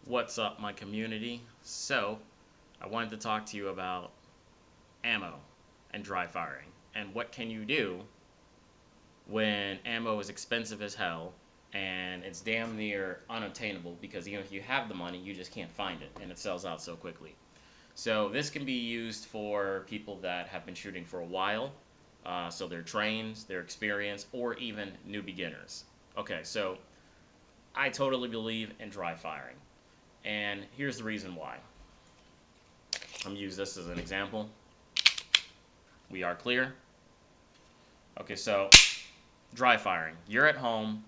What's up, my community? So, I wanted to talk to you about ammo and dry firing. And what can you do when ammo is expensive as hell and it's damn near unobtainable because even if you have the money, you just can't find it and it sells out so quickly. So, this can be used for people that have been shooting for a while, so they're trained, they're experienced, or even new beginners. Okay, so I totally believe in dry firing. And here's the reason why. I'm going to use this as an example. We are clear. Okay, so dry firing. You're at home.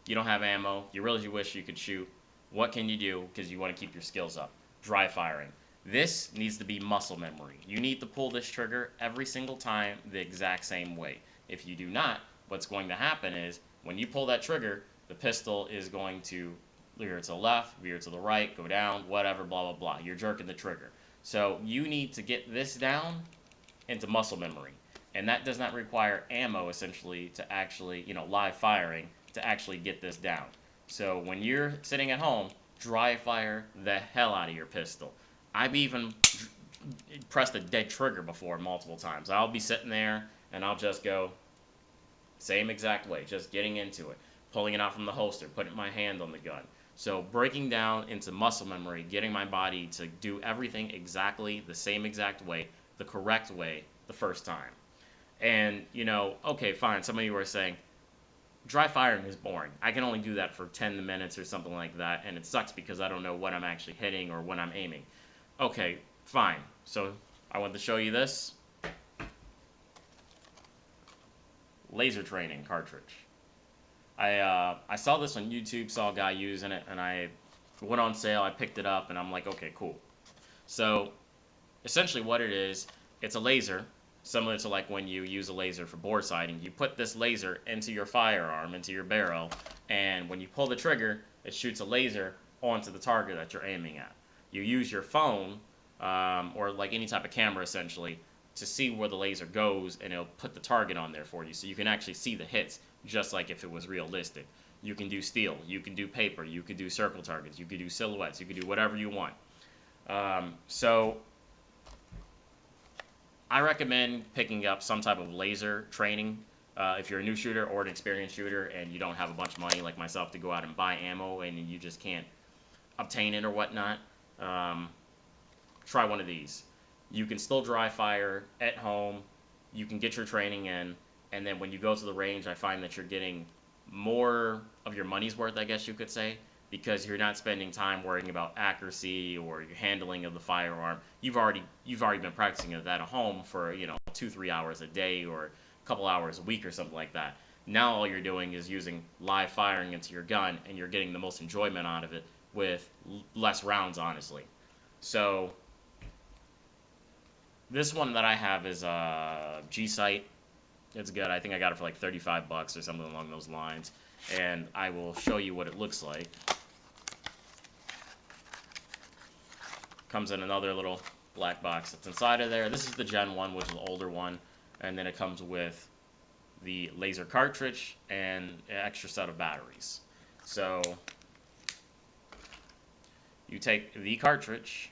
You don't have ammo. You really wish you could shoot. What can you do because you want to keep your skills up? Dry firing. This needs to be muscle memory. You need to pull this trigger every single time the exact same way. If you do not, what's going to happen is when you pull that trigger, the pistol is going to veer to the left, veer to the right, go down, whatever, blah, blah, blah. You're jerking the trigger. So you need to get this down into muscle memory. And that does not require ammo, essentially, to actually, live firing to actually get this down. So when you're sitting at home, dry fire the hell out of your pistol. I've even pressed a dead trigger before multiple times. I'll be sitting there and I'll just go same exact way, just getting into it, pulling it out from the holster, putting my hand on the gun. So breaking down into muscle memory, getting my body to do everything exactly the same exact way, the correct way, the first time. And, okay, fine. Some of you are saying, dry firing is boring. I can only do that for 10 minutes or something like that, and it sucks because I don't know what I'm actually hitting or when I'm aiming. Okay, fine. So I want to show you this laser training cartridge. I saw this on YouTube, saw a guy using it, and I went on sale. I picked it up, and I'm like, okay, cool. So essentially what it is, it's a laser, similar to like when you use a laser for bore sighting. You put this laser into your firearm, into your barrel, and when you pull the trigger, it shoots a laser onto the target that you're aiming at. You use your phone, or like any type of camera essentially, to see where the laser goes, and it'll put the target on there for you, so you can actually see the hits, just like if it was realistic. You can do steel, you can do paper, you can do circle targets, you can do silhouettes, you can do whatever you want. So I recommend picking up some type of laser training if you're a new shooter or an experienced shooter and you don't have a bunch of money like myself to go out and buy ammo and you just can't obtain it or whatnot. Try one of these. You can still dry fire at home. You can get your training in, and then when you go to the range, I find that you're getting more of your money's worth, I guess you could say, because you're not spending time worrying about accuracy or your handling of the firearm. You've already been practicing it at home for 2-3 hours a day or a couple hours a week or something like that. Now all you're doing is using live firing into your gun, and you're getting the most enjoyment out of it with less rounds, honestly. So this one that I have is G-Sight. It's good. I think I got it for like 35 bucks or something along those lines. And I will show you what it looks like. Comes in another little black box that's inside of there. This is the Gen 1, which is the older one. And then it comes with the laser cartridge and an extra set of batteries. So you take the cartridge.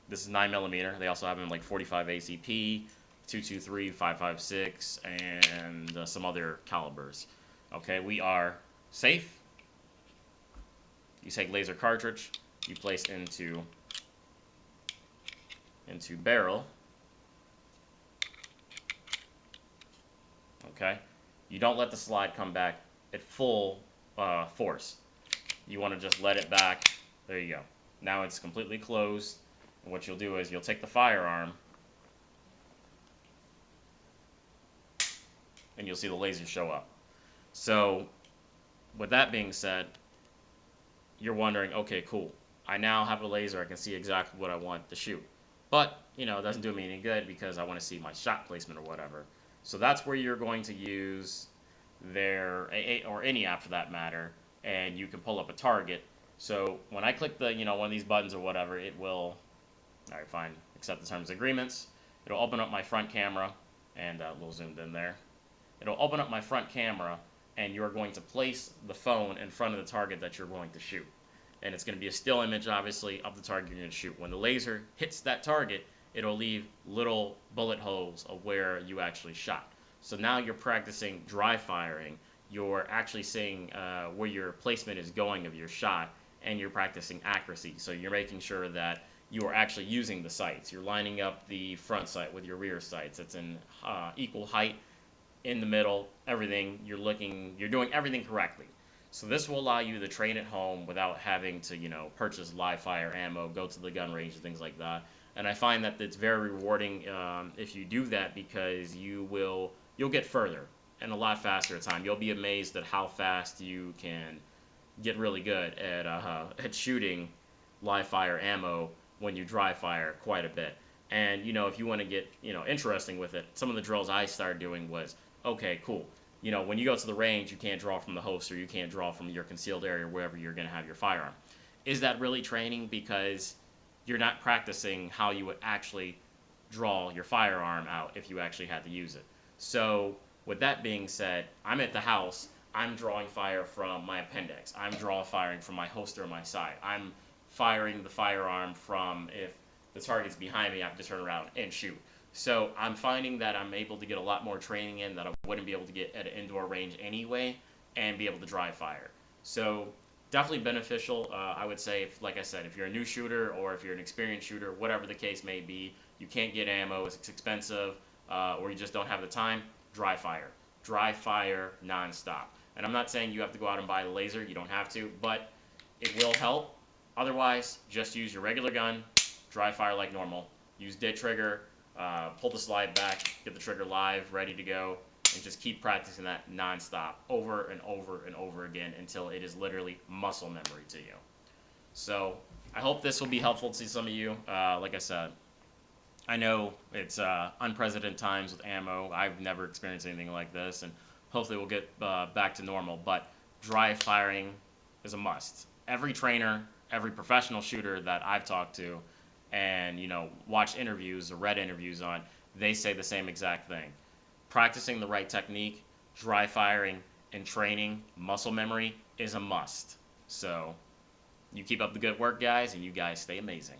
This is 9mm. They also have them in like 45 ACP, 223, 556, and some other calibers. Okay, we are safe. You take laser cartridge, you place into barrel. Okay, you don't let the slide come back at full force. You want to just let it back. There you go. Now it's completely closed. And what you'll do is you'll take the firearm and you'll see the laser show up. So with that being said, you're wondering, okay, cool. I now have a laser. I can see exactly what I want to shoot. But, it doesn't do me any good because I want to see my shot placement or whatever. So that's where you're going to use their, or any app for that matter, and you can pull up a target. So when I click the, one of these buttons or whatever, it will, all right, fine, accept the terms and agreements. It'll open up my front camera, and a little zoomed in there. It'll open up my front camera, and you're going to place the phone in front of the target that you're going to shoot. and it's going to be a still image, obviously, of the target you're going to shoot. When the laser hits that target, it'll leave little bullet holes of where you actually shot. So now you're practicing dry firing. You're actually seeing where your placement is going of your shot, and you're practicing accuracy. So you're making sure that you are actually using the sights. You're lining up the front sight with your rear sights. It's in equal height, in the middle, everything. You're doing everything correctly. So this will allow you to train at home without having to, purchase live fire ammo, go to the gun range, and things like that. And I find that it's very rewarding if you do that, because you'll get further and a lot faster at time. You'll be amazed at how fast you can get really good at shooting live fire ammo when you dry fire quite a bit. And if you want to get interesting with it, some of the drills I started doing was, okay, cool. When you go to the range, you can't draw from the holster, you can't draw from your concealed area, wherever you're going to have your firearm. Is that really training? Because you're not practicing how you would actually draw your firearm out if you actually had to use it. So with that being said, I'm at the house, I'm drawing fire from my appendix, I'm firing from my holster on my side, I'm firing the firearm from, if the target's behind me, I have to turn around and shoot. So I'm finding that I'm able to get a lot more training in that I wouldn't be able to get at an indoor range anyway, and be able to dry fire. So definitely beneficial. I would say, like I said, if you're a new shooter or if you're an experienced shooter, whatever the case may be, you can't get ammo, it's expensive, or you just don't have the time, dry fire. Dry fire nonstop. And I'm not saying you have to go out and buy the laser, you don't have to, but it will help. Otherwise, just use your regular gun, dry fire like normal. Use dead trigger, pull the slide back, get the trigger live, ready to go, and just keep practicing that nonstop over and over and over again until it is literally muscle memory to you. So I hope this will be helpful to some of you. Like I said, I know it's unprecedented times with ammo. I've never experienced anything like this, and hopefully we'll get back to normal. But dry firing is a must. Every trainer, every professional shooter that I've talked to and watched interviews or read interviews on, they say the same exact thing. Practicing the right technique, dry firing, and training, muscle memory is a must. So you keep up the good work, guys, and you guys stay amazing.